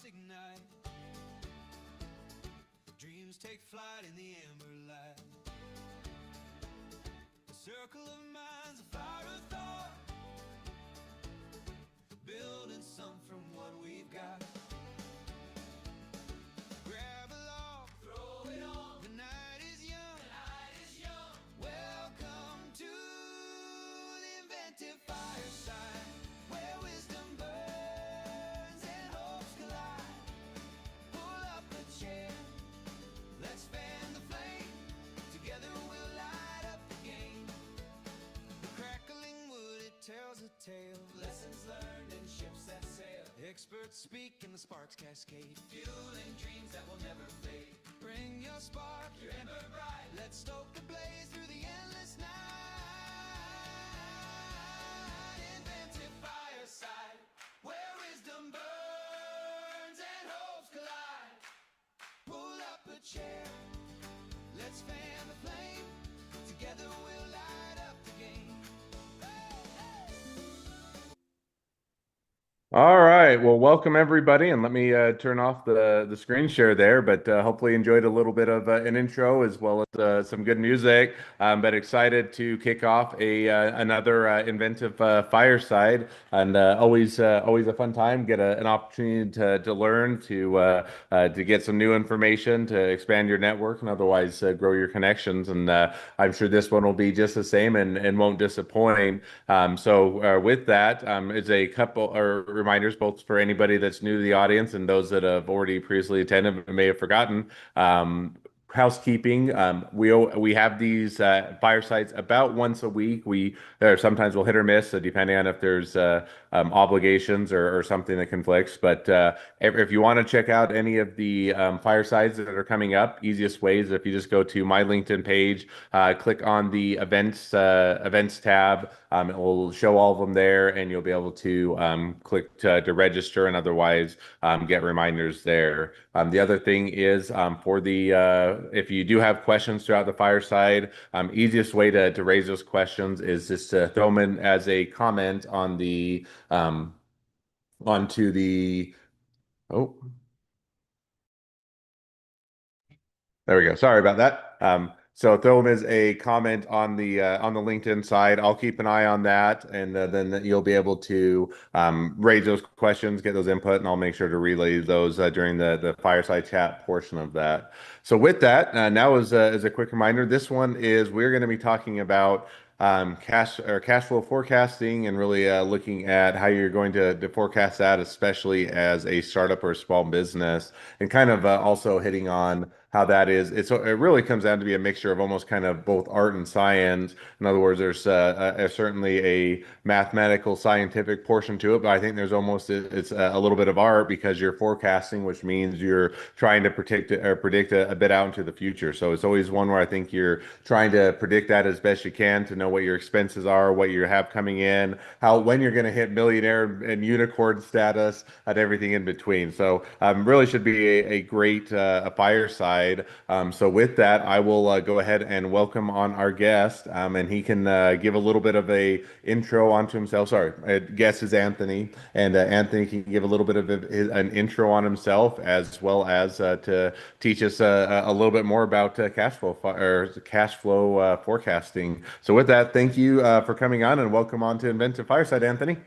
sparks ignite. Dreams take flight in the amber light. A circle of minds, a fire of thought, building some from what we've got. Grab a log, throw it on. The night is young. The night is young. Welcome to the Inventive Fireside, where wisdom burns and hopes collide. Pull up a chair, let's fan the flame. Together we'll light up the game. The crackling wood, it tells a tale. Lessons learned and ships that sail. Experts speak and the sparks cascade. Fueling dreams that will never fade. Bring your spark, your ember bright. Let's stoke the blaze through the endless night. Inventive Fireside, where wisdom burns and hopes collide. Pull up a chair, let's fan the flame. Together we'll light up the game. All right. Well, welcome everybody, and let me turn off the screen share there. But hopefully enjoyed a little bit of an intro as well as some good music. But excited to kick off a another inventive fireside, and always a fun time. Get an opportunity to learn, to get some new information, to expand your network, and otherwise grow your connections. And I'm sure this one will be just the same and won't disappoint. So with that, it's a couple or reminders both for anybody that's new to the audience and those that have already previously attended but may have forgotten. Housekeeping. We have these firesides about once a week. We or sometimes we'll hit or miss, depending on if there's obligations or something that conflicts. But if you want to check out any of the firesides that are coming up, easiest way is if you just go to my LinkedIn page, click on the events tab. It will show all of them there, and you'll be able to click to register and otherwise get reminders there. The other thing is for the if you do have questions throughout the fireside, easiest way to raise those questions is just to throw them in as a comment on the onto the oh there we go. Sorry about that. So throw them as a comment on the LinkedIn side. I'll keep an eye on that, and then you'll be able to raise those questions, get those input, and I'll make sure to relay those during the fireside chat portion of that. So with that, now as a quick reminder, this one is we're going to be talking about cash flow forecasting and really looking at how you're going to forecast that, especially as a startup or a small business, and kind of also hitting on how that is. It really comes down to be a mixture of almost kind of both art and science. In other words, there's certainly a mathematical scientific portion to it, but I think there's almost it's a little bit of art because you're forecasting, which means you're trying to predict a bit out into the future. So it's always one where I think you're trying to predict that as best you can to know what your expenses are, what you have coming in, how when you're going to hit millionaire and unicorn status, and everything in between. So really should be a great fireside. So with that, I will go ahead and welcome on our guest, and he can give a little bit of a intro onto himself. Sorry, guest is Anthony, and Anthony can give a little bit of an intro on himself as well as to teach us a little bit more about cash flow forecasting. So with that, thank you for coming on and welcome on to Inventive Fireside, Anthony.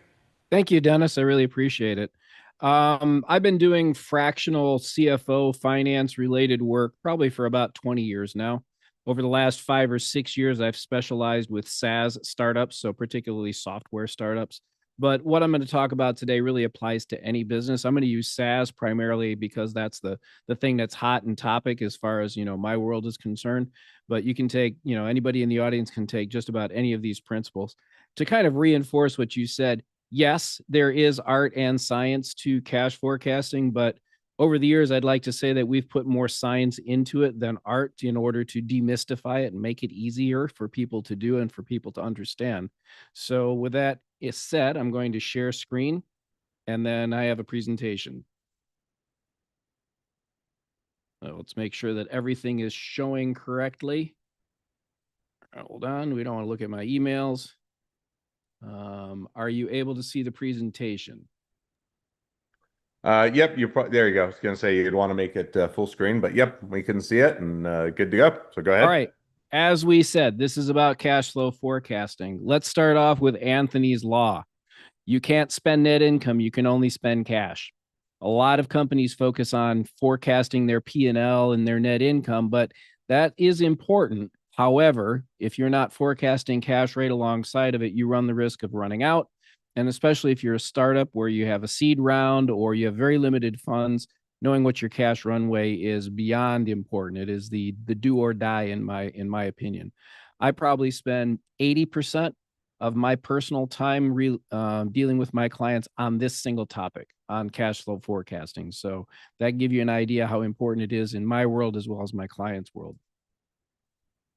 Thank you, Dennis. I really appreciate it. I've been doing fractional CFO finance related work probably for about 20 years now. Over the last 5 or 6 years, I've specialized with SaaS startups, so particularly software startups. But what I'm going to talk about today really applies to any business. I'm going to use SaaS primarily because that's the thing that's hot and topic as far as, my world is concerned. But you can take, anybody in the audience can take just about any of these principles. To kind of reinforce what you said, yes, there is art and science to cash forecasting, but over the years, I'd like to say that we've put more science into it than art in order to demystify it and make it easier for people to do and for people to understand. So with that said, I'm going to share screen, and then I have a presentation. Let's make sure that everything is showing correctly. Hold on, we don't want to look at my emails. Are you able to see the presentation? Yep, there you go. I was gonna say you'd want to make it full screen, but yep, we can see it and good to go. So go All ahead. right. As we said, this is about cash flow forecasting. Let's start off with Anthony's Law. You can't spend net income, you can only spend cash. A lot of companies focus on forecasting their P&L and their net income, but that is important. However, if you're not forecasting cash right alongside of it, you run the risk of running out. And especially if you're a startup where you have a seed round or you have very limited funds, knowing what your cash runway is beyond important. It is the do or die in my opinion. I probably spend 80% of my personal time dealing with my clients on this single topic, on cash flow forecasting. So that give you an idea how important it is in my world as well as my clients' world.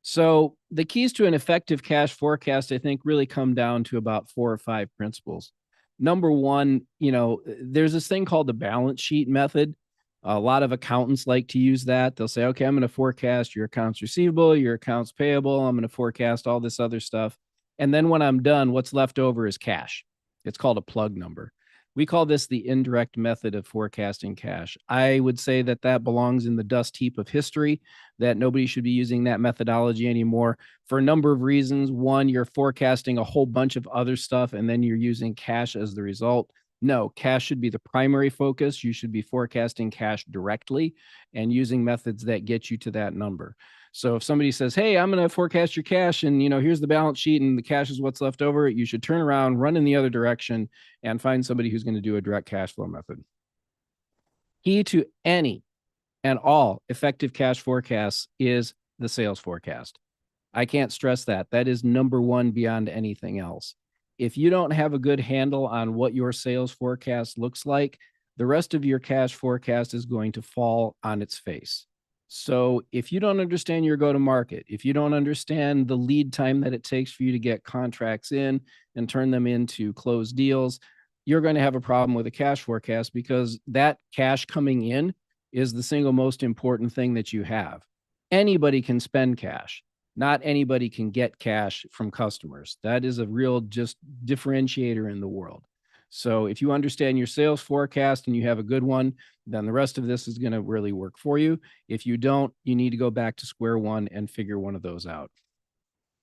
So the keys to an effective cash forecast, I think, really come down to about 4 or 5 principles. Number one, there's this thing called the balance sheet method. A lot of accountants like to use that. They'll say, okay, I'm going to forecast your accounts receivable, your accounts payable. I'm going to forecast all this other stuff. And then when I'm done, what's left over is cash. It's called a plug number. We call this the indirect method of forecasting cash. I would say that that belongs in the dust heap of history, that nobody should be using that methodology anymore for a number of reasons. One, you're forecasting a whole bunch of other stuff, and then you're using cash as the result. No, cash should be the primary focus. You should be forecasting cash directly and using methods that get you to that number. So if somebody says, hey, I'm going to forecast your cash and, here's the balance sheet and the cash is what's left over, you should turn around, run in the other direction and find somebody who's going to do a direct cash flow method. Key to any and all effective cash forecasts is the sales forecast. I can't stress that. That is number one beyond anything else. If you don't have a good handle on what your sales forecast looks like, the rest of your cash forecast is going to fall on its face. So if you don't understand your go-to-market, if you don't understand the lead time that it takes for you to get contracts in and turn them into closed deals, you're going to have a problem with a cash forecast because that cash coming in is the single most important thing that you have. Anybody can spend cash. Not anybody can get cash from customers. That is a real just differentiator in the world. So if you understand your sales forecast and you have a good one, then the rest of this is going to really work for you. If you don't, you need to go back to square one and figure one of those out.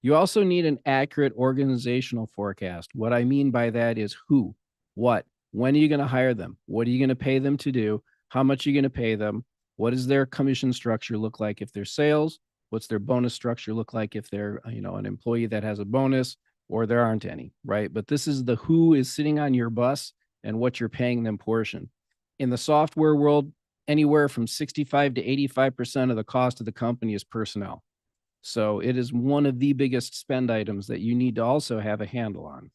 You also need an accurate organizational forecast. What I mean by that is who, what, when are you going to hire them? What are you going to pay them to do? How much are you going to pay them? What does their commission structure look like if they're sales? What's their bonus structure look like if they're, an employee that has a bonus or there aren't any, right? But this is the who is sitting on your bus and what you're paying them portion. In the software world, anywhere from 65 to 85% of the cost of the company is personnel. So it is one of the biggest spend items that you need to also have a handle on.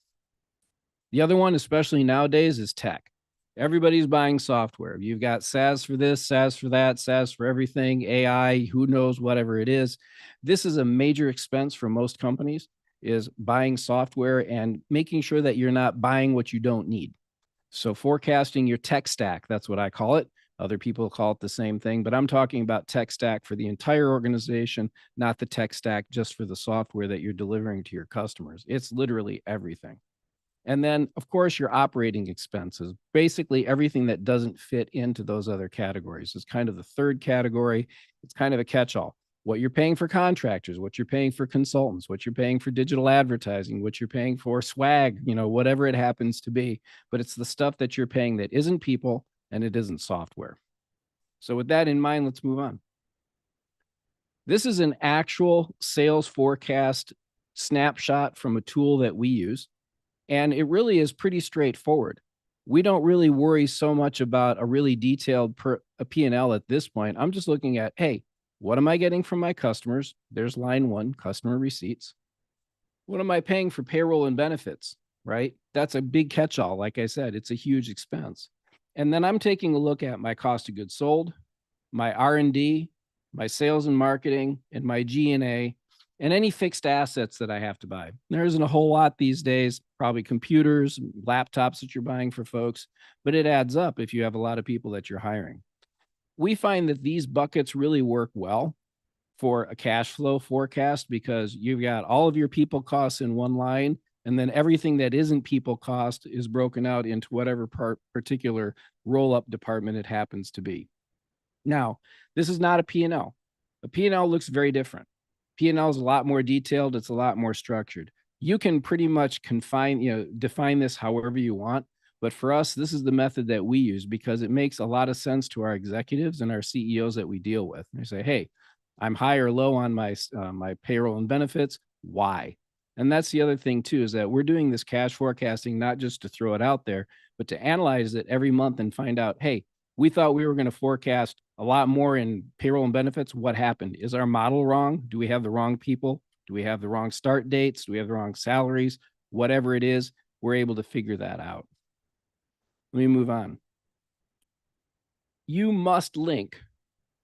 The other one, especially nowadays, is tech. Everybody's buying software. You've got SaaS for this, SaaS for that, SaaS for everything, AI, who knows, whatever it is. This is a major expense for most companies, is buying software and making sure that you're not buying what you don't need. So forecasting your tech stack, that's what I call it. Other people call it the same thing, but I'm talking about tech stack for the entire organization, not the tech stack just for the software that you're delivering to your customers. It's literally everything. And then, of course, your operating expenses, basically everything that doesn't fit into those other categories is kind of the third category. It's kind of a catch-all. What you're paying for contractors, what you're paying for consultants, what you're paying for digital advertising, what you're paying for swag, whatever it happens to be. But it's the stuff that you're paying that isn't people and it isn't software. So with that in mind, let's move on. This is an actual sales forecast snapshot from a tool that we use. And it really is pretty straightforward. We don't really worry so much about a really detailed P&L at this point. I'm just looking at, hey, what am I getting from my customers? There's line one, customer receipts. What am I paying for payroll and benefits, right? That's a big catch-all. Like I said, it's a huge expense. And then I'm taking a look at my cost of goods sold, my R&D, my sales and marketing, and my G&A, and any fixed assets that I have to buy. There isn't a whole lot these days, probably computers, laptops that you're buying for folks, but it adds up if you have a lot of people that you're hiring. We find that these buckets really work well for a cash flow forecast because you've got all of your people costs in one line, And then everything that isn't people cost is broken out into whatever particular roll-up department it happens to be. Now, this is not a P&L. A P&L looks very different. P&L is a lot more detailed. It's a lot more structured. You can pretty much define this however you want. But for us, this is the method that we use because it makes a lot of sense to our executives and our CEOs that we deal with. They say, hey, I'm high or low on my payroll and benefits. Why? And that's the other thing too, is that we're doing this cash forecasting, not just to throw it out there, but to analyze it every month and find out, hey, we thought we were going to forecast a lot more in payroll and benefits. What happened? Is our model wrong? Do we have the wrong people? Do we have the wrong start dates? Do we have the wrong salaries? Whatever it is, we're able to figure that out. Let me move on. You must link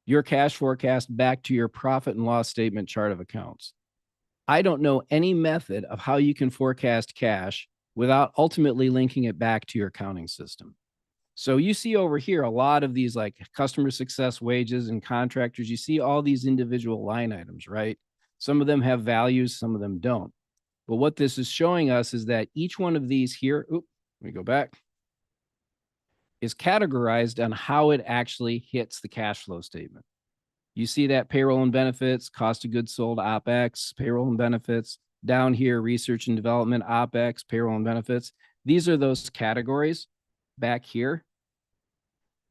your cash forecast back to your profit and loss statement chart of accounts. I don't know any method of how you can forecast cash without ultimately linking it back to your accounting system. So you see over here a lot of these like customer success wages and contractors. You see all these individual line items, right? Some of them have values, some of them don't. But what this is showing us is that each one of these here, let me go back, is categorized on how it actually hits the cash flow statement. You see that payroll and benefits, cost of goods sold, OPEX, payroll and benefits. Down here, research and development, OPEX, payroll and benefits. These are those categories back here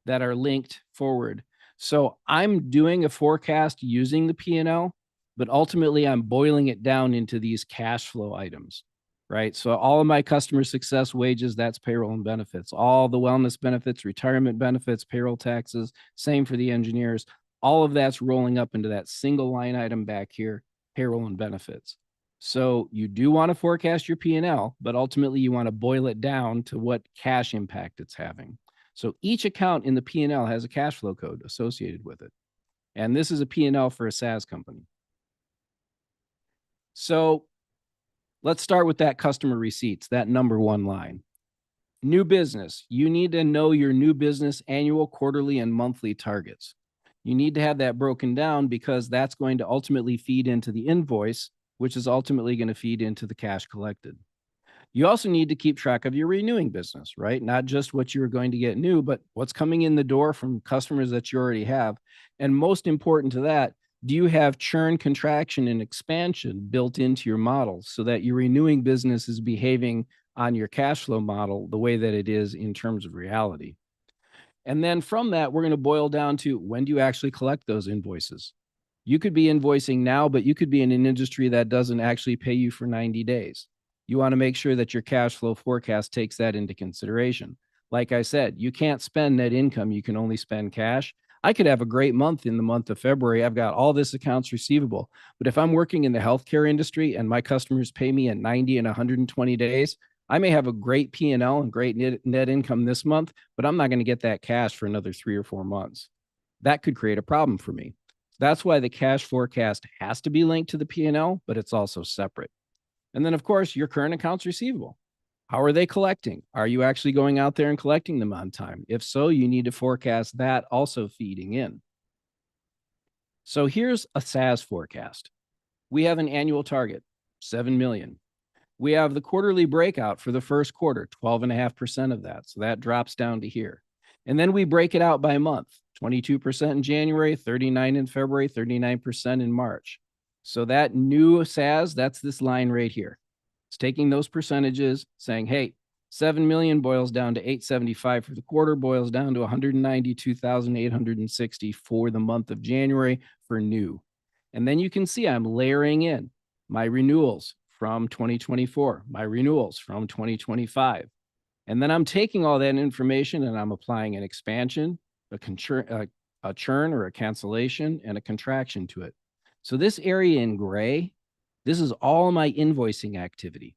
that are linked forward. So I'm doing a forecast using the P&L, but ultimately I'm boiling it down into these cash flow items, right? So all of my customer success wages, that's payroll and benefits. All the wellness benefits, retirement benefits, payroll taxes, same for the engineers. All of that's rolling up into that single line item back here, payroll and benefits. So you do want to forecast your P&L, but ultimately you want to boil it down to what cash impact it's having. So each account in the P&L has a cash flow code associated with it. And this is a P&L for a SaaS company. So let's start with that customer receipts, that number one line. New business. You need to know your new business annual, quarterly, and monthly targets. You need to have that broken down because that's going to ultimately feed into the invoice, which is ultimately going to feed into the cash collected. You also need to keep track of your renewing business, right? Not just what you're going to get new, but what's coming in the door from customers that you already have. And most important to that, do you have churn, contraction, and expansion built into your model so that your renewing business is behaving on your cash flow model the way that it is in terms of reality? And then from that, we're going to boil down to when do you actually collect those invoices? You could be invoicing now, but you could be in an industry that doesn't actually pay you for 90 days. You want to make sure that your cash flow forecast takes that into consideration. Like I said, you can't spend net income. You can only spend cash. I could have a great month in the month of February. I've got all this accounts receivable. But if I'm working in the healthcare industry and my customers pay me in 90 and 120 days, I may have a great P&L and great net income this month, but I'm not going to get that cash for another 3 or 4 months. That could create a problem for me. That's why the cash forecast has to be linked to the P&L, but it's also separate. And then, of course, your current accounts receivable. How are they collecting? Are you actually going out there and collecting them on time? If so, you need to forecast that also feeding in. So here's a SaaS forecast. We have an annual target, 7 million. We have the quarterly breakout for the first quarter, 12.5% of that. So that drops down to here. And then we break it out by month, 22% in January, 39% in February, 39% in March. So that new SaaS, that's this line right here. It's taking those percentages, saying, hey, 7 million boils down to 875 for the quarter, boils down to 192,860 for the month of January for new. And then you can see I'm layering in my renewals from 2024, my renewals from 2025. And then I'm taking all that information and I'm applying an expansion, a churn or a cancellation, and a contraction to it. So this area in gray, this is all my invoicing activity.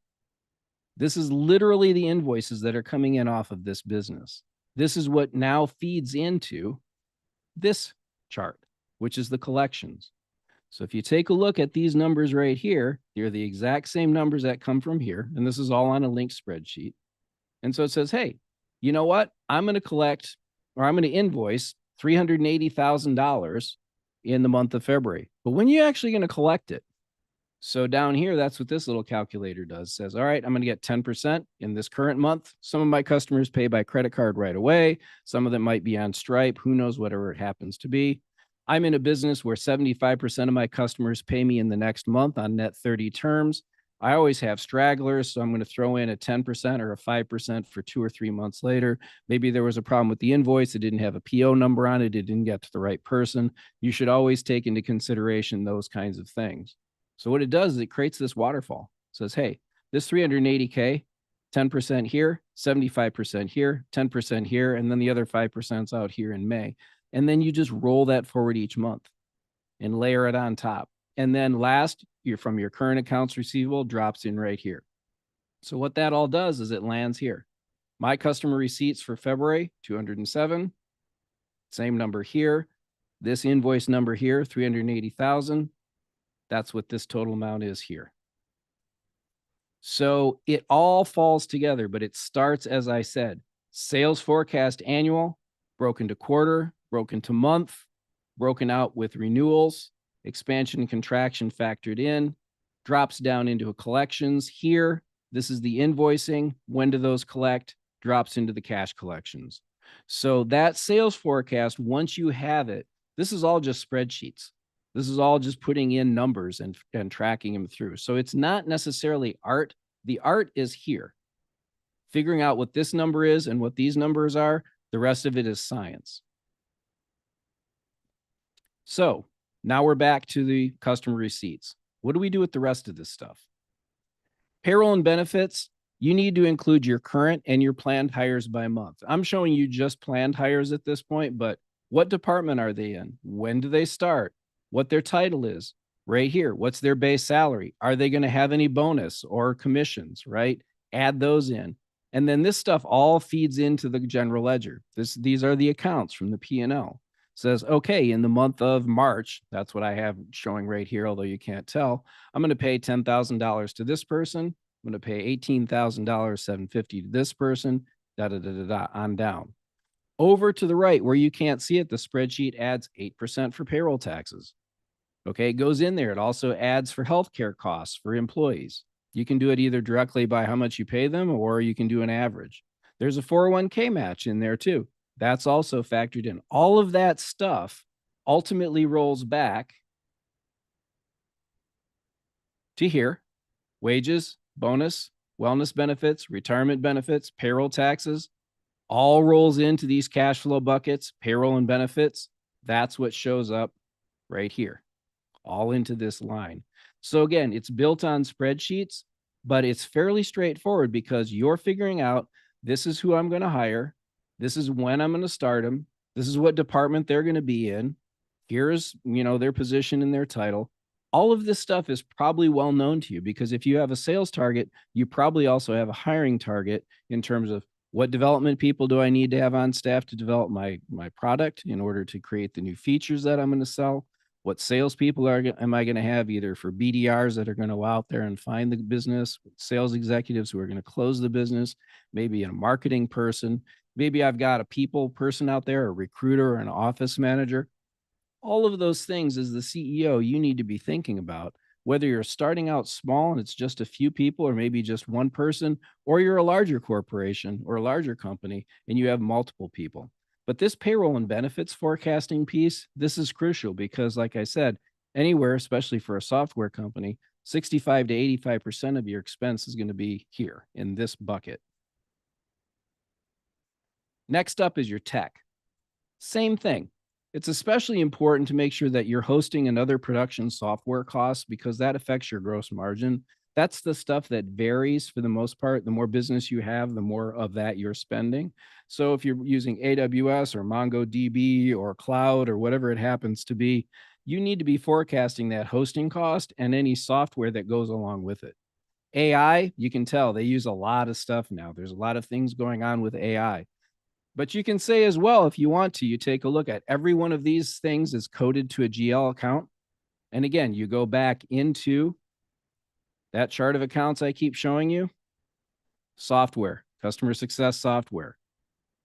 This is literally the invoices that are coming in off of this business. This is what now feeds into this chart, which is the collections. So if you take a look at these numbers right here, they're the exact same numbers that come from here. And this is all on a linked spreadsheet. And so it says, hey, you know what? I'm going to collect, or I'm going to invoice $380,000 in the month of February. But when are you actually going to collect it? So down here, that's what this little calculator does. It says, all right, I'm going to get 10% in this current month. Some of my customers pay by credit card right away. Some of them might be on Stripe. Who knows, whatever it happens to be. I'm in a business where 75% of my customers pay me in the next month on net 30 terms. I always have stragglers, so I'm going to throw in a 10% or a 5% for 2 or 3 months later. Maybe there was a problem with the invoice. It didn't have a PO number on it. It didn't get to the right person. You should always take into consideration those kinds of things. So what it does is it creates this waterfall. It says, hey, this 380K, 10% here, 75% here, 10% here, and then the other 5% is out here in May. And then you just roll that forward each month and layer it on top. And then last, from your current accounts receivable drops in right here. So what that all does is it lands here. My customer receipts for February, 207. Same number here. This invoice number here, 380,000. That's what this total amount is here. So it all falls together, but it starts, as I said, sales forecast annual, broken to quarter, broken to month, broken out with renewals, expansion and contraction factored in, drops down into a collections here. This is the invoicing. When do those collect? Drops into the cash collections. So that sales forecast, once you have it, this is all just spreadsheets. This is all just putting in numbers and tracking them through. So it's not necessarily art. The art is here. Figuring out what this number is and what these numbers are, the rest of it is science. So now we're back to the customer receipts. What do we do with the rest of this stuff? Payroll and benefits, you need to include your current and your planned hires by month. I'm showing you just planned hires at this point, but what department are they in? When do they start? What their title is right here. What's their base salary? Are they going to have any bonus or commissions, right? Add those in. And then this stuff all feeds into the general ledger. These are the accounts from the P&L. Says, okay, in the month of March, that's what I have showing right here, although you can't tell, I'm going to pay $10,000 to this person. I'm going to pay $18,750 to this person, on down. Over to the right, where you can't see it, the spreadsheet adds 8% for payroll taxes. Okay, it goes in there. It also adds for healthcare costs for employees. You can do it either directly by how much you pay them, or you can do an average. There's a 401k match in there too. That's also factored in. All of that stuff ultimately rolls back to here: wages, bonus, wellness benefits, retirement benefits, payroll taxes, all rolls into these cash flow buckets, payroll and benefits. That's what shows up right here, all into this line. So again, it's built on spreadsheets, but it's fairly straightforward because you're figuring out, this is who I'm going to hire. This is when I'm going to start them. This is what department they're going to be in. Here's, their position and their title. All of this stuff is probably well known to you, because if you have a sales target, you probably also have a hiring target in terms of what development people do I need to have on staff to develop my product in order to create the new features that I'm going to sell. What salespeople am I going to have, either for BDRs that are going to go out there and find the business, sales executives who are going to close the business, maybe a marketing person, maybe I've got a people person out there, a recruiter, or an office manager. All of those things, as the CEO, you need to be thinking about, whether you're starting out small and it's just a few people or maybe just one person, or you're a larger corporation or a larger company and you have multiple people. But this payroll and benefits forecasting piece, this is crucial because, like I said, anywhere, especially for a software company, 65 to 85% of your expense is going to be here in this bucket. Next up is your tech. Same thing. It's especially important to make sure that you're hosting and other production software costs, because that affects your gross margin. That's the stuff that varies for the most part. The more business you have, the more of that you're spending. So if you're using AWS or MongoDB or cloud or whatever it happens to be, you need to be forecasting that hosting cost and any software that goes along with it. AI, you can tell they use a lot of stuff now. There's a lot of things going on with AI. But you can say as well, if you want to, you take a look at every one of these things is coded to a GL account. And again, you go back into that chart of accounts I keep showing you, software, customer success software.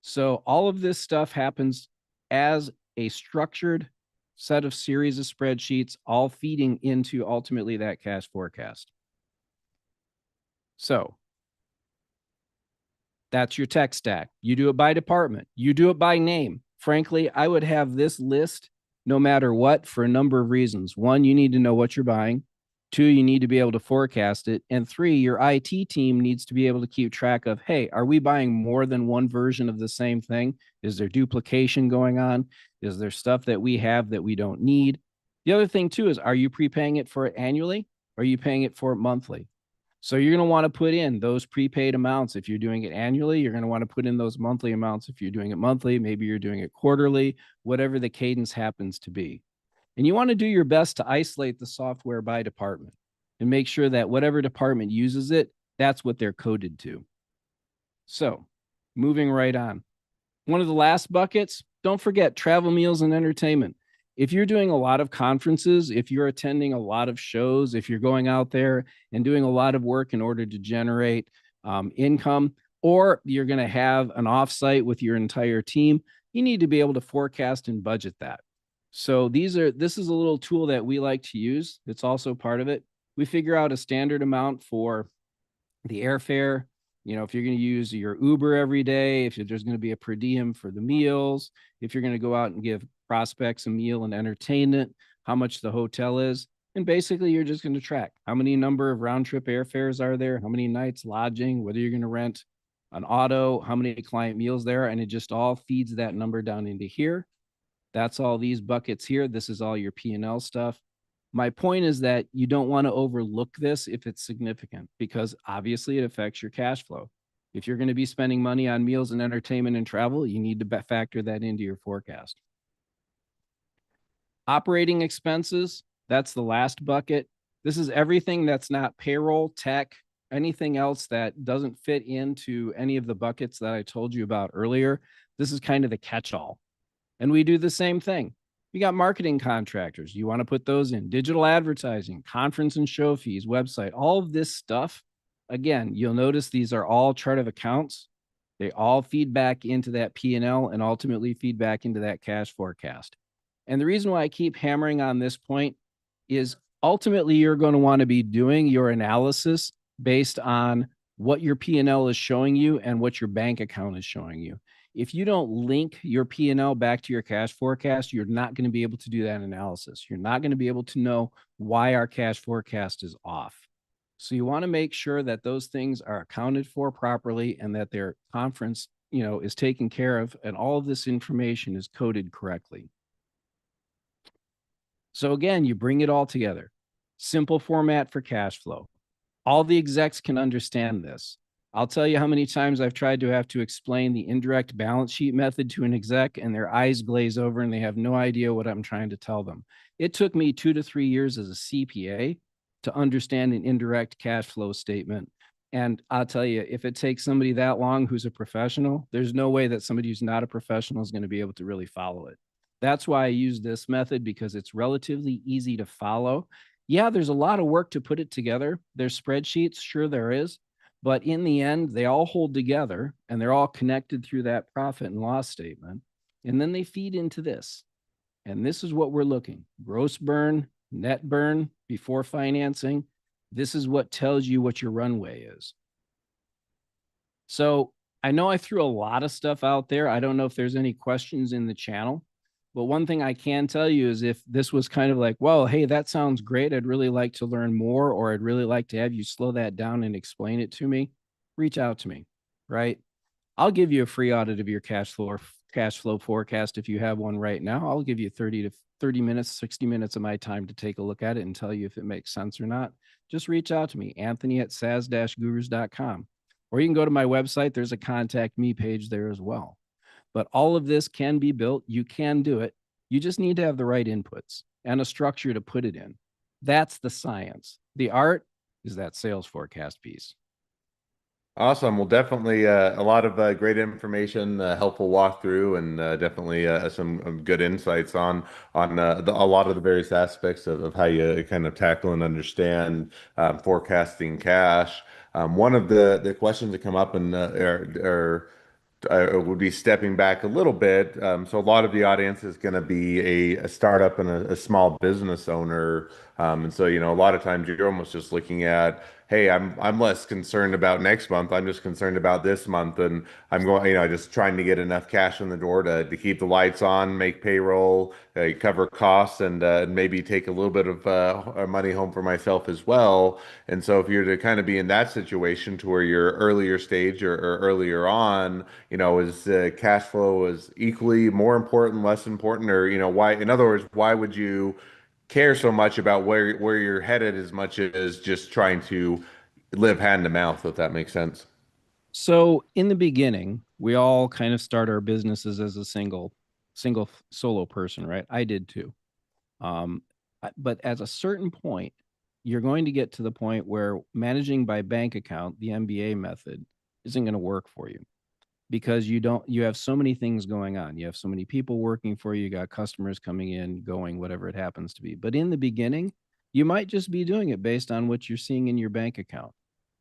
So all of this stuff happens as a structured set of series of spreadsheets, all feeding into ultimately that cash forecast. So that's your tech stack. You do it by department. You do it by name. Frankly, I would have this list no matter what for a number of reasons. One, you need to know what you're buying. Two, you need to be able to forecast it. And three, your IT team needs to be able to keep track of, hey, are we buying more than one version of the same thing? Is there duplication going on? Is there stuff that we have that we don't need? The other thing too is, are you prepaying it for it annually? Or are you paying it for it monthly? So you're going to want to put in those prepaid amounts. If you're doing it annually, you're going to want to put in those monthly amounts. If you're doing it monthly, maybe you're doing it quarterly, whatever the cadence happens to be. And you want to do your best to isolate the software by department and make sure that whatever department uses it, that's what they're coded to. So moving right on. One of the last buckets, don't forget travel, meals, and entertainment. If you're doing a lot of conferences, if you're attending a lot of shows, if you're going out there and doing a lot of work in order to generate income, or you're going to have an offsite with your entire team, you need to be able to forecast and budget that. So this is a little tool that we like to use. It's also part of it. We figure out a standard amount for the airfare. You know, if you're going to use your Uber every day, if there's going to be a per diem for the meals, if you're going to go out and give prospects a meal and entertainment, how much the hotel is. And basically, you're just going to track how many number of round trip airfares are there, how many nights lodging, whether you're going to rent an auto, how many client meals there, and it just all feeds that number down into here. That's all these buckets here. This is all your P&L stuff. My point is that you don't want to overlook this if it's significant, because obviously it affects your cash flow. If you're going to be spending money on meals and entertainment and travel, you need to factor that into your forecast. Operating expenses, that's the last bucket. This is everything that's not payroll, tech, anything else that doesn't fit into any of the buckets that I told you about earlier. This is kind of the catch-all. And we do the same thing. You got marketing contractors. You want to put those in. Digital advertising, conference and show fees, website, all of this stuff. Again, you'll notice these are all chart of accounts. They all feed back into that P&L and ultimately feed back into that cash forecast. And the reason why I keep hammering on this point is ultimately you're going to want to be doing your analysis based on what your P&L is showing you and what your bank account is showing you. If you don't link your P&L back to your cash forecast, you're not going to be able to do that analysis. You're not going to be able to know why our cash forecast is off. So you want to make sure that those things are accounted for properly and that their conference, is taken care of, and all of this information is coded correctly. So again, you bring it all together. Simple format for cash flow. All the execs can understand this. I'll tell you how many times I've tried to have to explain the indirect balance sheet method to an exec and their eyes glaze over and they have no idea what I'm trying to tell them. It took me 2 to 3 years as a CPA to understand an indirect cash flow statement. And I'll tell you, if it takes somebody that long who's a professional, there's no way that somebody who's not a professional is going to be able to really follow it. That's why I use this method, because it's relatively easy to follow. Yeah, there's a lot of work to put it together. There's spreadsheets, sure there is. But in the end, they all hold together and they're all connected through that profit and loss statement. And then they feed into this. And this is what we're looking: gross burn, net burn before financing. This is what tells you what your runway is. So I know I threw a lot of stuff out there. I don't know if there's any questions in the channel. But one thing I can tell you is, if this was kind of like, well, hey, that sounds great, I'd really like to learn more, or I'd really like to have you slow that down and explain it to me, reach out to me, right? I'll give you a free audit of your cash flow forecast if you have one right now. I'll give you 30 minutes, 60 minutes of my time to take a look at it and tell you if it makes sense or not. Just reach out to me, anthony@sas-gurus.com. Or you can go to my website. There's a contact me page there as well. But all of this can be built. You can do it. You just need to have the right inputs and a structure to put it in. That's the science. The art is that sales forecast piece. Awesome. Well, definitely a lot of great information, helpful walkthrough, and definitely some good insights on a lot of the various aspects of how you kind of tackle and understand forecasting cash. One of the questions that come up and are would be stepping back a little bit. So a lot of the audience is going to be a startup and a small business owner. And so, a lot of times you're almost just looking at, hey, I'm less concerned about next month. I'm just concerned about this month, and I'm going, just trying to get enough cash in the door to keep the lights on, make payroll, cover costs, and maybe take a little bit of money home for myself as well. And so if you're to kind of be in that situation to where you're earlier stage or earlier on, is cash flow is equally more important, less important, or why? In other words, why would you care so much about where you're headed as much as just trying to live hand to mouth, if that makes sense? So in the beginning, we all kind of start our businesses as a single solo person, right? I did too. Um, but at a certain point, you're going to get to the point where managing by bank account, the MBA method, isn't going to work for you because you have so many things going on. You have so many people working for you, you got customers coming in, going, whatever it happens to be. But in the beginning, you might just be doing it based on what you're seeing in your bank account.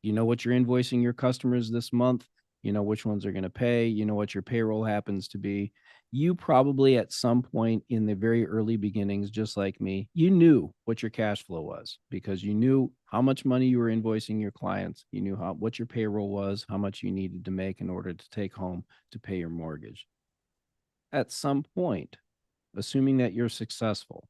You know what you're invoicing your customers this month, you know which ones are going to pay, you know what your payroll happens to be. You probably at some point in the very early beginnings, just like me, you knew what your cash flow was because you knew how much money you were invoicing your clients. You knew what your payroll was, how much you needed to make in order to take home to pay your mortgage. At some point, assuming that you're successful,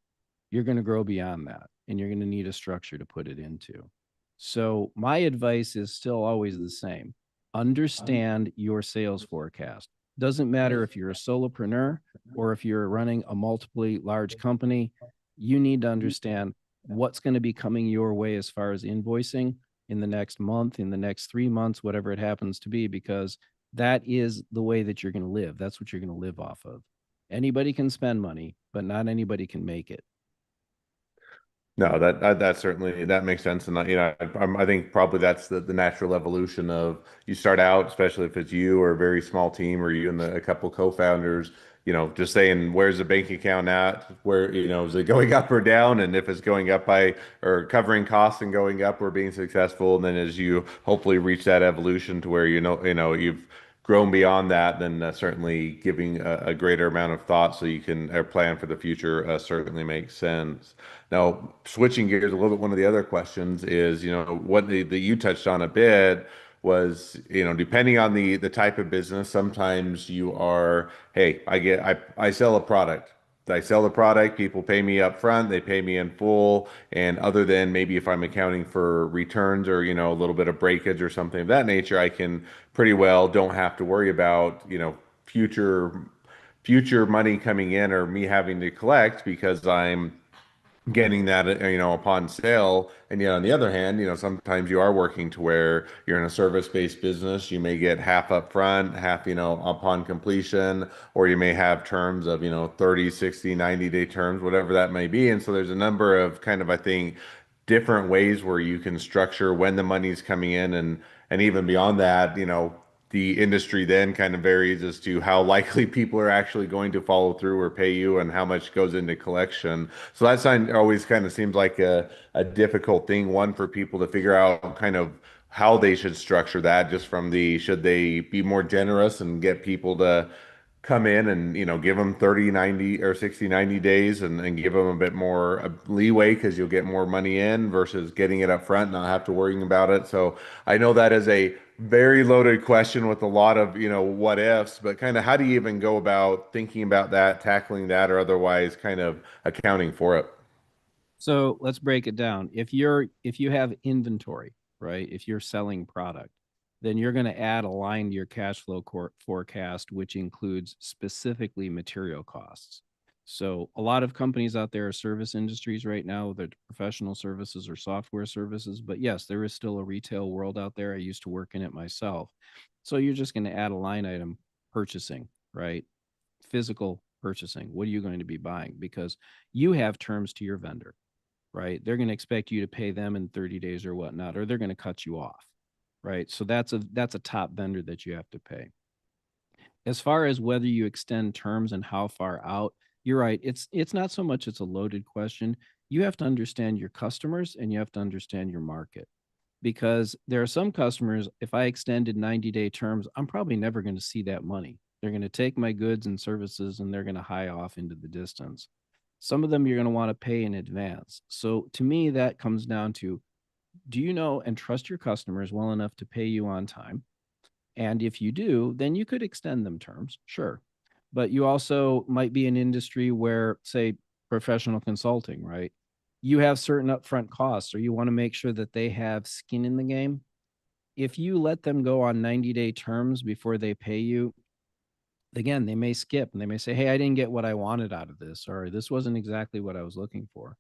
you're going to grow beyond that and you're going to need a structure to put it into. So, my advice is still always the same: understand your sales forecast. Doesn't matter if you're a solopreneur or if you're running a multiply large company, you need to understand what's going to be coming your way as far as invoicing in the next month, in the next 3 months, whatever it happens to be, because that is the way that you're going to live. That's what you're going to live off of. Anybody can spend money, but not anybody can make it. No, that certainly that makes sense, and I think probably that's the natural evolution of you start out, especially if it's you or a very small team or you and a couple co-founders, just saying where's the bank account at, where is it going up or down, and if it's going up by or covering costs and going up or being successful, and then as you hopefully reach that evolution to where you've grown beyond that, then certainly giving a greater amount of thought so you can plan for the future certainly makes sense. Now, switching gears a little bit, one of the other questions is, what that you touched on a bit was, depending on the type of business, sometimes you are, hey, I sell a product. I sell the product, people pay me up front, they pay me in full, and other than maybe if I'm accounting for returns or, a little bit of breakage or something of that nature, I can pretty well don't have to worry about, future money coming in or me having to collect because I'm getting that upon sale. And yet on the other hand, sometimes you are working to where you're in a service-based business, you may get half up front, half upon completion, or you may have terms of 30, 60, 90-day terms, whatever that may be. And so there's a number of kind of, I think, different ways where you can structure when the money's coming in, and even beyond that, the industry then kind of varies as to how likely people are actually going to follow through or pay you and how much goes into collection. So that sign always kind of seems like a difficult thing, one for people to figure out kind of how they should structure that, just from the should they be more generous and get people to come in and give them 30, 90 or 60, 90 days and give them a bit more leeway because you'll get more money in versus getting it up front, not have to worrying about it. So I know that is a very loaded question with a lot of what ifs, but kind of how do you even go about thinking about that, tackling that, or otherwise kind of accounting for it? So let's break it down. If you have inventory, right? If you're selling product, then you're going to add a line to your cash flow forecast, which includes specifically material costs. So a lot of companies out there are service industries right now, they're professional services or software services. But yes, there is still a retail world out there. I used to work in it myself. So you're just going to add a line item: purchasing, right? Physical purchasing. What are you going to be buying? Because you have terms to your vendor, right? They're going to expect you to pay them in 30 days or whatnot, or they're going to cut you off, right? So that's a top vendor that you have to pay. As far as whether you extend terms and how far out, you're right. It's not so much it's a loaded question. You have to understand your customers and you have to understand your market. because there are some customers, if I extended 90-day terms, I'm probably never going to see that money. They're going to take my goods and services and they're going to hie off into the distance. Some of them you're going to want to pay in advance. So to me, that comes down to, do you know and trust your customers well enough to pay you on time? And if you do, then you could extend them terms, sure. But you also might be an industry where, say, professional consulting, right? You have certain upfront costs, or you want to make sure that they have skin in the game. If you let them go on 90-day terms before they pay you, again, they may skip and they may say, hey, I didn't get what I wanted out of this, or this wasn't exactly what I was looking for.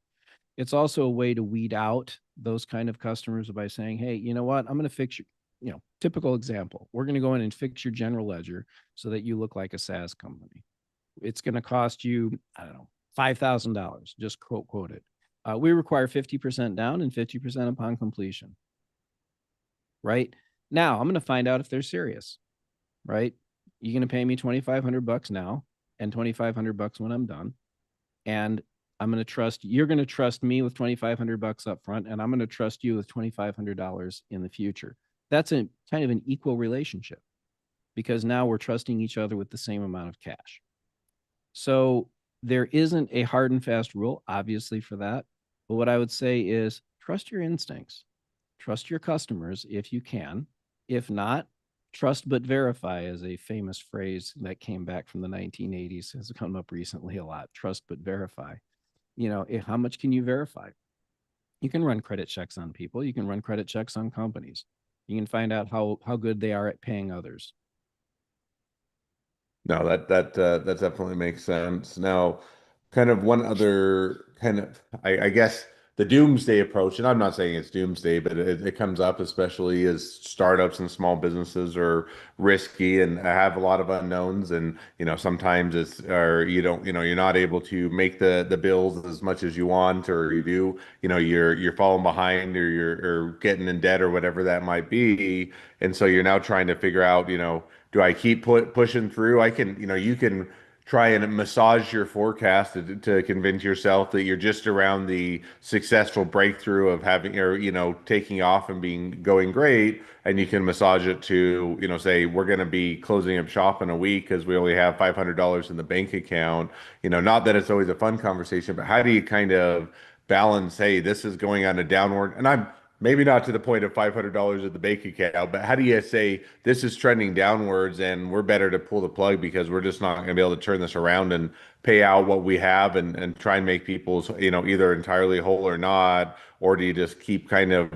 It's also a way to weed out those kind of customers by saying, hey, you know what? I'm going to fix your, typical example. We're going to go in and fix your general ledger so that you look like a SaaS company. It's going to cost you, I don't know, $5,000, just quote it. We require 50% down and 50% upon completion. Right now, I'm going to find out if they're serious, right? You're going to pay me $2,500 now and $2,500 when I'm done. And you're going to trust me with $2,500 up front, and I'm going to trust you with $2,500 in the future. That's a kind of an equal relationship, because now we're trusting each other with the same amount of cash. So there isn't a hard and fast rule, obviously, for that. But what I would say is trust your instincts, trust your customers if you can. If not, trust but verify is a famous phrase that came back from the 1980s, has come up recently a lot. Trust but verify. How much can you verify? You can run credit checks on people. You can run credit checks on companies. You can find out how good they are at paying others. No, that definitely makes sense. Now, kind of one other kind of, I guess, the doomsday approach, and I'm not saying it's doomsday, but it comes up, especially as startups and small businesses are risky and have a lot of unknowns, and sometimes it's, or you don't, you're not able to make the bills as much as you want, or you do, you're falling behind, or you're getting in debt, or whatever that might be, and so you're now trying to figure out, do I keep pushing through? You can try and massage your forecast to convince yourself that you're just around the successful breakthrough of having, or taking off and going great, and you can massage it to say we're going to be closing up shop in a week because we only have $500 in the bank account. Not that it's always a fun conversation, but how do you kind of balance, hey, this is going on a downward, and I'm maybe not to the point of $500 at the bank account, but how do you say this is trending downwards and we're better to pull the plug because we're just not going to be able to turn this around and pay out what we have, and try and make people, either entirely whole or not, or do you just keep kind of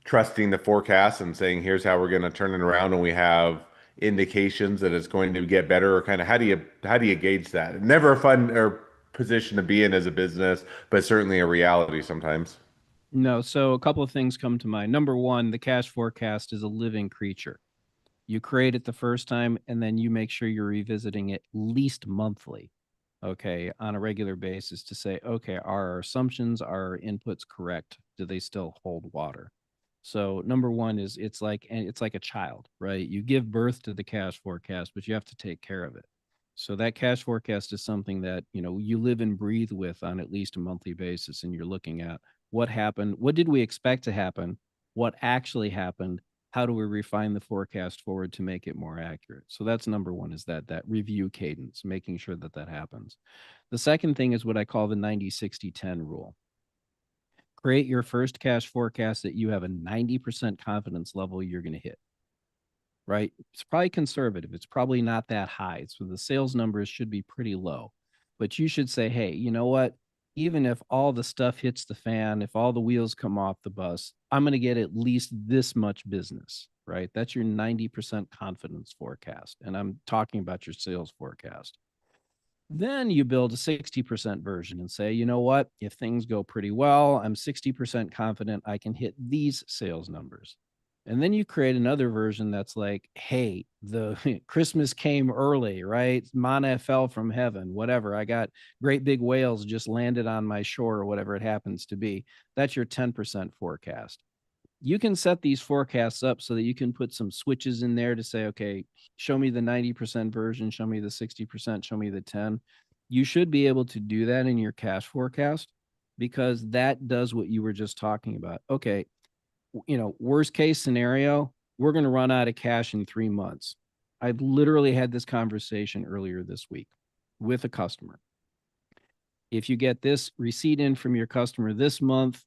trusting the forecast and saying, here's how we're going to turn it around and we have indications that it's going to get better, or kind of how do you gauge that? Never a fun or position to be in as a business, but certainly a reality sometimes. No, so a couple of things come to mind. Number one, the cash forecast is a living creature. You create it the first time, and then you make sure you're revisiting it at least monthly, okay, on a regular basis to say, okay, are our assumptions, are our inputs correct? Do they still hold water? So number one is it's like a child, right? You give birth to the cash forecast, but you have to take care of it. So that cash forecast is something that, you live and breathe with on at least a monthly basis, and you're looking at what happened, what did we expect to happen, what actually happened, how do we refine the forecast forward to make it more accurate? So that's number one, is that review cadence, making sure that happens. The second thing is what I call the 90-60-10 rule. Create your first cash forecast that you have a 90% confidence level you're going to hit, right? It's probably conservative. It's probably not that high. So the sales numbers should be pretty low, but you should say, hey, you know what? Even if all the stuff hits the fan, if all the wheels come off the bus, I'm going to get at least this much business, right? That's your 90% confidence forecast. And I'm talking about your sales forecast. Then you build a 60% version and say, you know what? If things go pretty well, I'm 60% confident I can hit these sales numbers. And then you create another version that's like, hey, the Christmas came early, right? Manna fell from heaven, whatever. I got great big whales just landed on my shore, or whatever it happens to be. That's your 10% forecast. You can set these forecasts up so that you can put some switches in there to say, okay, show me the 90% version, show me the 60%, show me the 10. You should be able to do that in your cash forecast, because that does what you were just talking about. Okay, worst case scenario, we're going to run out of cash in 3 months. I literally had this conversation earlier this week with a customer. If you get this receipt in from your customer this month,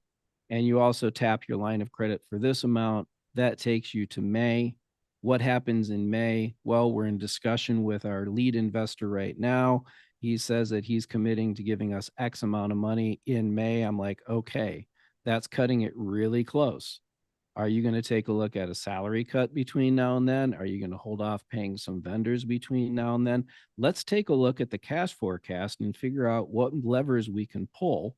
and you also tap your line of credit for this amount, that takes you to May. What happens in May? Well, we're in discussion with our lead investor right now. He says that he's committing to giving us X amount of money in May. I'm like, okay, that's cutting it really close. Are you going to take a look at a salary cut between now and then? Are you going to hold off paying some vendors between now and then? Let's take a look at the cash forecast and figure out what levers we can pull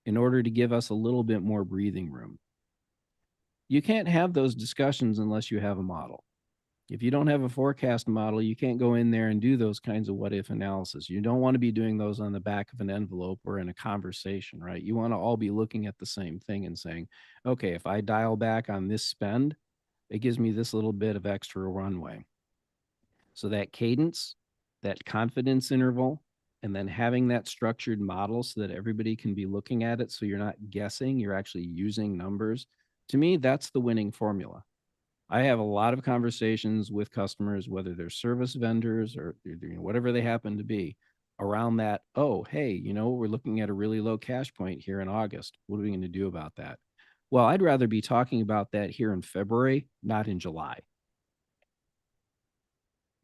in order to give us a little bit more breathing room. You can't have those discussions unless you have a model. If you don't have a forecast model, you can't go in there and do those kinds of what if analysis. You don't want to be doing those on the back of an envelope or in a conversation, right? You want to all be looking at the same thing and saying, okay, if I dial back on this spend, it gives me this little bit of extra runway. So that cadence, that confidence interval, and then having that structured model so that everybody can be looking at it so you're not guessing, you're actually using numbers. To me, that's the winning formula. I have a lot of conversations with customers, whether they're service vendors or whatever they happen to be, around that. Oh, hey, we're looking at a really low cash point here in August. What are we going to do about that? Well, I'd rather be talking about that here in February, not in July.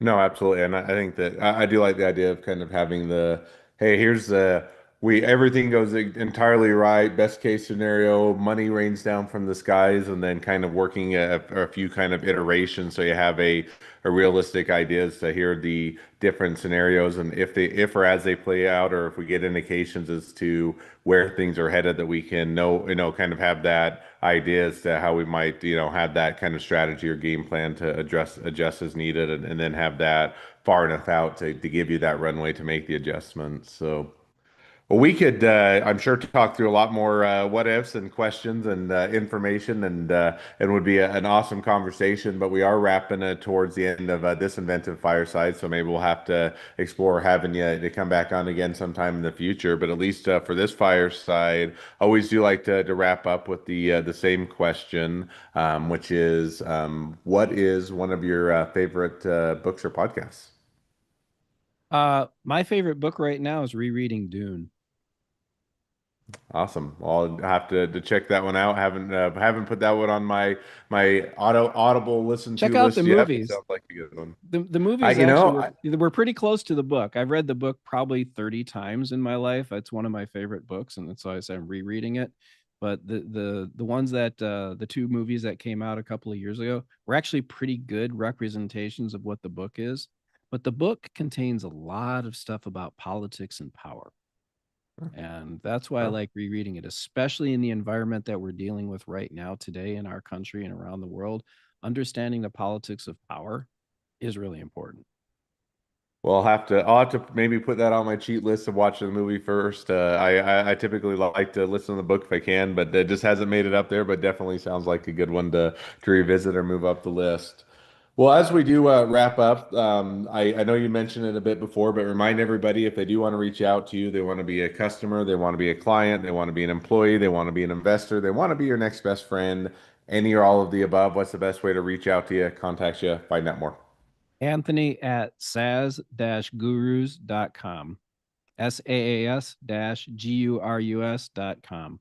No, absolutely. And I think that I do like the idea of kind of having the, hey, here's the, everything goes entirely right. Best case scenario, money rains down from the skies, and then kind of working a few kind of iterations. So you have a realistic ideas to hear the different scenarios, and if or as they play out, or if we get indications as to where things are headed, that we can kind of have that idea as to how we might, have that kind of strategy or game plan to adjust as needed, and then have that far enough out to give you that runway to make the adjustments. So. Well, we could, I'm sure, talk through a lot more what ifs and questions and information, and it would be an awesome conversation. But we are wrapping towards the end of this Inventive Fireside, so maybe we'll have to explore having you to come back on again sometime in the future. But at least for this fireside, I always do like to wrap up with the same question, which is, what is one of your favorite books or podcasts? My favorite book right now is rereading Dune. Awesome. Well, I'll have to check that one out. Haven't put that one on my audible listen Check to out the list yet, but movies. sounds like a good one. The I movies you know actually I, were pretty close to the book. I've read the book probably 30 times in my life. It's one of my favorite books, and that's why I said I'm rereading it. But the ones that the two movies that came out a couple of years ago were actually pretty good representations of what the book is. But the book contains a lot of stuff about politics and power. And that's why I well, like rereading it, especially in the environment that we're dealing with right now today in our country and around the world. Understanding the politics of power is really important. I'll have to maybe put that on my cheat list of watching the movie first. I typically like to listen to the book if I can, but it just hasn't made it up there. But definitely sounds like a good one to revisit or move up the list. Well, as we do wrap up, I know you mentioned it a bit before, but remind everybody, if they do want to reach out to you, they want to be a customer, they want to be a client, they want to be an employee, they want to be an investor, they want to be your next best friend, any or all of the above. What's the best way to reach out to you, contact you, find out more? Anthony at saas-gurus.com. SAAS-GURUS.com.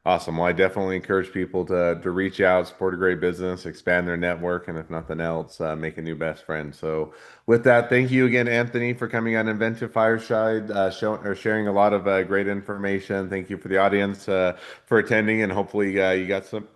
Awesome. Well, I definitely encourage people to reach out, support a great business, expand their network, and if nothing else, make a new best friend. So, with that, thank you again, Anthony, for coming on Inventive Fireside, sharing a lot of great information. Thank you for the audience for attending, and hopefully, you got some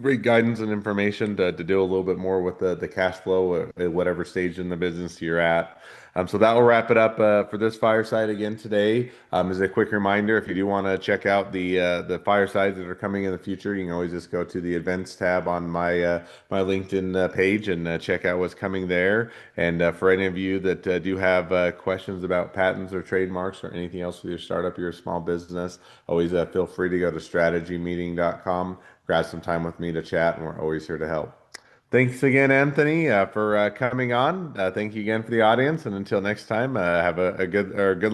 great guidance and information to do a little bit more with the cash flow at whatever stage in the business you're at. So that will wrap it up for this fireside again today. As a quick reminder, if you do want to check out the firesides that are coming in the future, you can always just go to the events tab on my LinkedIn page and check out what's coming there. And for any of you that do have questions about patents or trademarks or anything else with your startup, your small business, always feel free to go to strategymeeting.com, grab some time with me to chat, and we're always here to help. Thanks again, Anthony, for coming on. Thank you again for the audience, and until next time, have a good luck.